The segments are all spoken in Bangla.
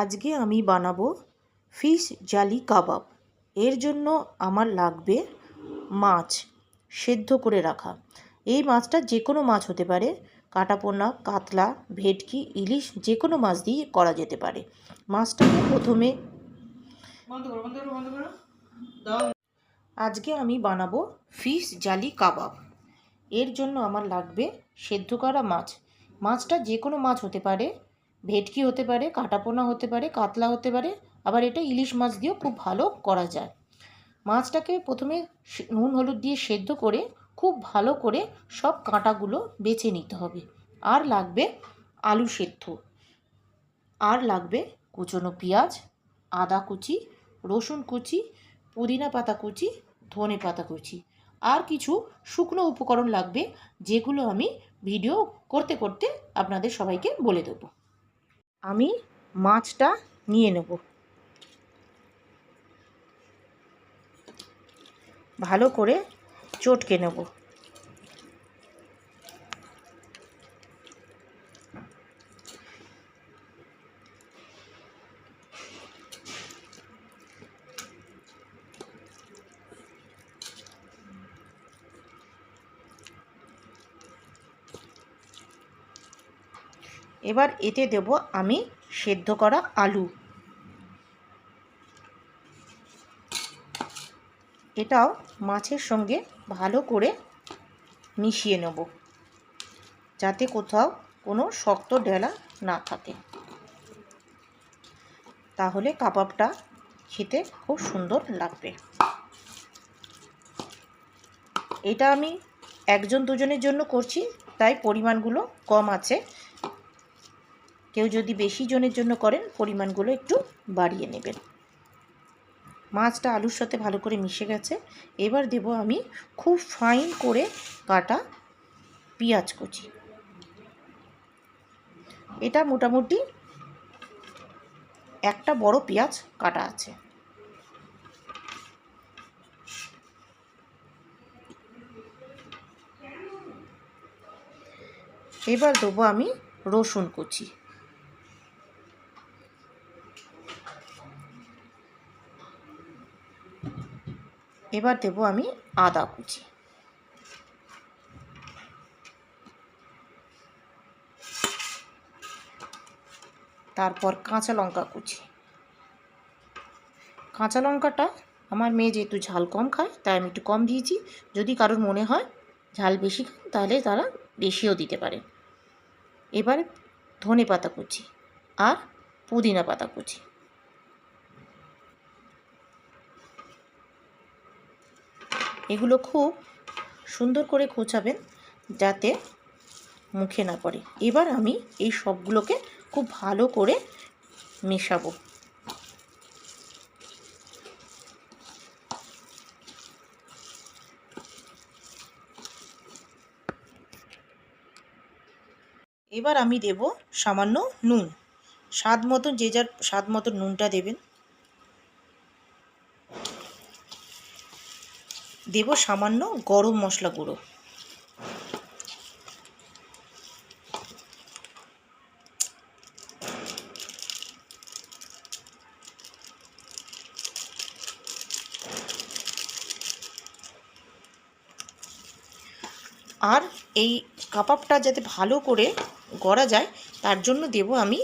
আজকে আমি বানাবো ফিশ জালি কাবাব। এর জন্য আমার লাগবে মাছ সেদ্ধ করে রাখা। এই মাছটা যে কোনো মাছ হতে পারে, কাটাপোনা, কাতলা, ভেটকি, ইলিশ, যে কোনো মাছ দিয়ে করা যেতে পারে। মাছটাকে প্রথমে আজকে আমি বানাবো ফিশ জালি কাবাব। এর জন্য আমার লাগবে সেদ্ধ করা মাছ। মাছটা যে কোনো মাছ হতে পারে, ভেটকি হতে পারে, কাটাপোনা হতে পারে, কাতলা হতে পারে, আবার এটা ইলিশ মাছ দিয়েও খুব ভালো করা যায়। মাছটাকে প্রথমে নুন হলুদ দিয়ে সেদ্ধ করে খুব ভালো করে সব কাঁটাগুলো বেছে নিতে হবে। আর লাগবে আলু সেদ্ধ, আর লাগবে কুচনো পেঁয়াজ, আদা কুচি, রসুন কুচি, পুদিনা পাতা কুচি, ধনে পাতা কুচি, আর কিছু শুকনো উপকরণ লাগবে, যেগুলো আমি ভিডিও করতে করতে আপনাদের সবাইকে বলে দেব। আমি মাছটা নিয়ে নেব, ভালো করে চটকে নেব। এবার এতে দেব আমি সেদ্ধ করা আলু। এটাও মাছের সঙ্গে ভালো করে মিশিয়ে নেব, যাতে কোথাও কোনো শক্ত ডেলা না থাকে। তাহলে কাবাবটা খেতে খুব সুন্দর লাগবে। এটা আমি একজন দুজনের জন্য করছি, তাই পরিমাণগুলো কম আছে। কেউ যদি বেশি জনের জন্য করেন, পরিমাণগুলো একটু বাড়িয়ে নেবেন। মাছটা আলুর সাথে ভালো করে মিশে গেছে। এবার দেব আমি খুব ফাইন করে কাটা পেঁয়াজ কুচি। এটা মোটামুটি একটা বড় পেঁয়াজ কাটা আছে। এবার দেবো আমি রসুন কুচি। এবার দেব আমি আদা কুচি। তারপর কাঁচা লঙ্কা কুচি। কাঁচা লঙ্কাটা আমার মেয়ে যেহেতু ঝাল কম খায়, তাই আমি একটু কম দিয়েছি। যদি কারোর মনে হয় ঝাল বেশি খান, তাহলে তারা বেশিও দিতে পারে। এবারে ধনে পাতা কুচি আর পুদিনা পাতা কুচি। এগুলো খুব সুন্দর করে খোঁচাবেন, যাতে মুখে না পড়ে। এবার আমি এই সবগুলোকে খুব ভালো করে মেশাবো। এবার আমি দেব সামান্য নুন, স্বাদ মতো, যে যার স্বাদ মতো নুনটা দেবেন। দেব সামান্য গরম মশলা গুঁড়ো। আর এই কাবাবটা যাতে ভালো করে গড়া যায়, তার জন্য দেব আমি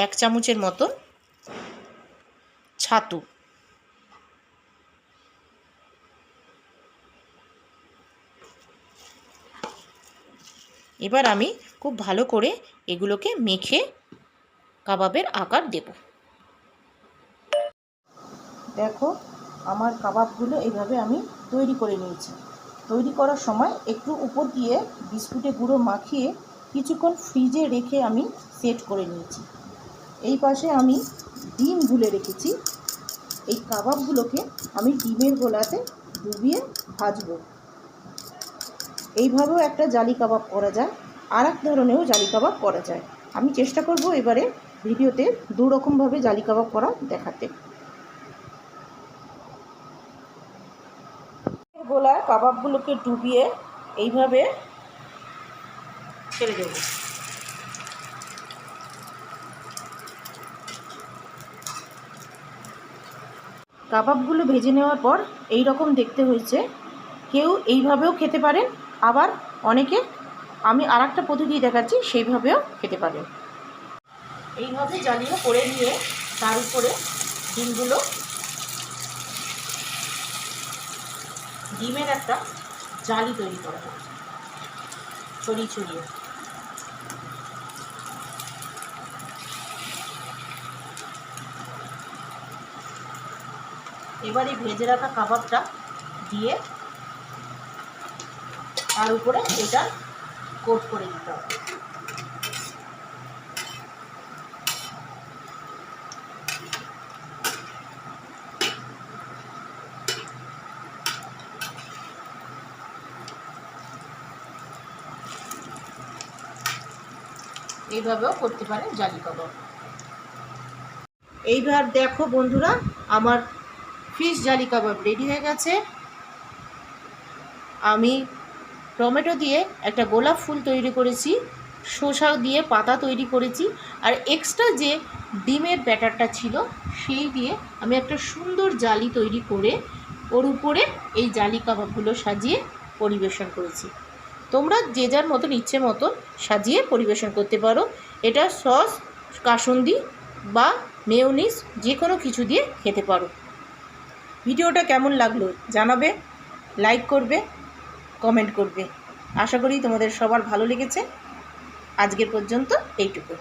1 চামচের মতো ছাতু। এবার আমি খুব ভালো করে এগুলোকে মেখে কাবাবের আকার দেব। দেখো, আমার কাবাবগুলো এইভাবে আমি তৈরি করে নিয়েছি। তৈরি করার সময় একটু উপর দিয়ে বিস্কুটে গুঁড়ো মাখিয়ে কিছুক্ষণ ফ্রিজে রেখে আমি সেট করে নিয়েছি। এই পাশে আমি ডিম গুলে রেখেছি। এই কাবাবগুলোকে আমি ডিমের গোলাতে ডুবিয়ে ভাজবো। এইভাবেও একটা জালি কাবাব করা যায়, আর এক ধরনেরও জালি কাবাব করা যায়। আমি চেষ্টা করব এবারে ভিডিওতে 2 রকমভাবে জালি কাবাব করা দেখাতে। গোলায় কাবাবগুলোকে ডুবিয়ে এইভাবে ছেড়ে দেব। কাবাবগুলো ভেজে নেওয়ার পর এই রকম দেখতে হয়েছে। কেউ এইভাবেও খেতে পারেন, আবার অনেকে আমি আর একটা পদ্ধতি দেখাচ্ছি সেইভাবেও খেতে পারেন। এইভাবে জ্বালিয়ে করে নিয়ে তার উপরে ডিমের একটা জালি তৈরি করা হয় ছড়িয়ে ছড়িয়ে। এবারে ভেজে রাখা কাবাবটা দিয়ে তার উপরে এটা কোট করে দিতে হবে। এইভাবেও করতে পারেন জালি কাবাব। এইবার দেখো বন্ধুরা, আমার ফিশ জালি কাবাব রেডি হয়ে গেছে। আমি টমেটো দিয়ে একটা গোলাপ ফুল তৈরি করেছি, শসা দিয়ে পাতা তৈরি করেছি, আর এক্সট্রা যে ডিমের ব্যাটারটা ছিল সেই দিয়ে আমি একটা সুন্দর জালি তৈরি করে ওর উপরে এই জালি কাবাবগুলো সাজিয়ে পরিবেশন করেছি। তোমরা যে যার মতন ইচ্ছে মতন সাজিয়ে পরিবেশন করতে পারো। এটা সস, কাসুন্দি বা মেয়োনিজ যে কোনো কিছু দিয়ে খেতে পারো। ভিডিওটা কেমন লাগলো জানাবে, লাইক করবে, কমেন্ট করবে। আশা করি তোমাদের সবার ভালো লেগেছে। আজকের পর্যন্ত এইটুকু।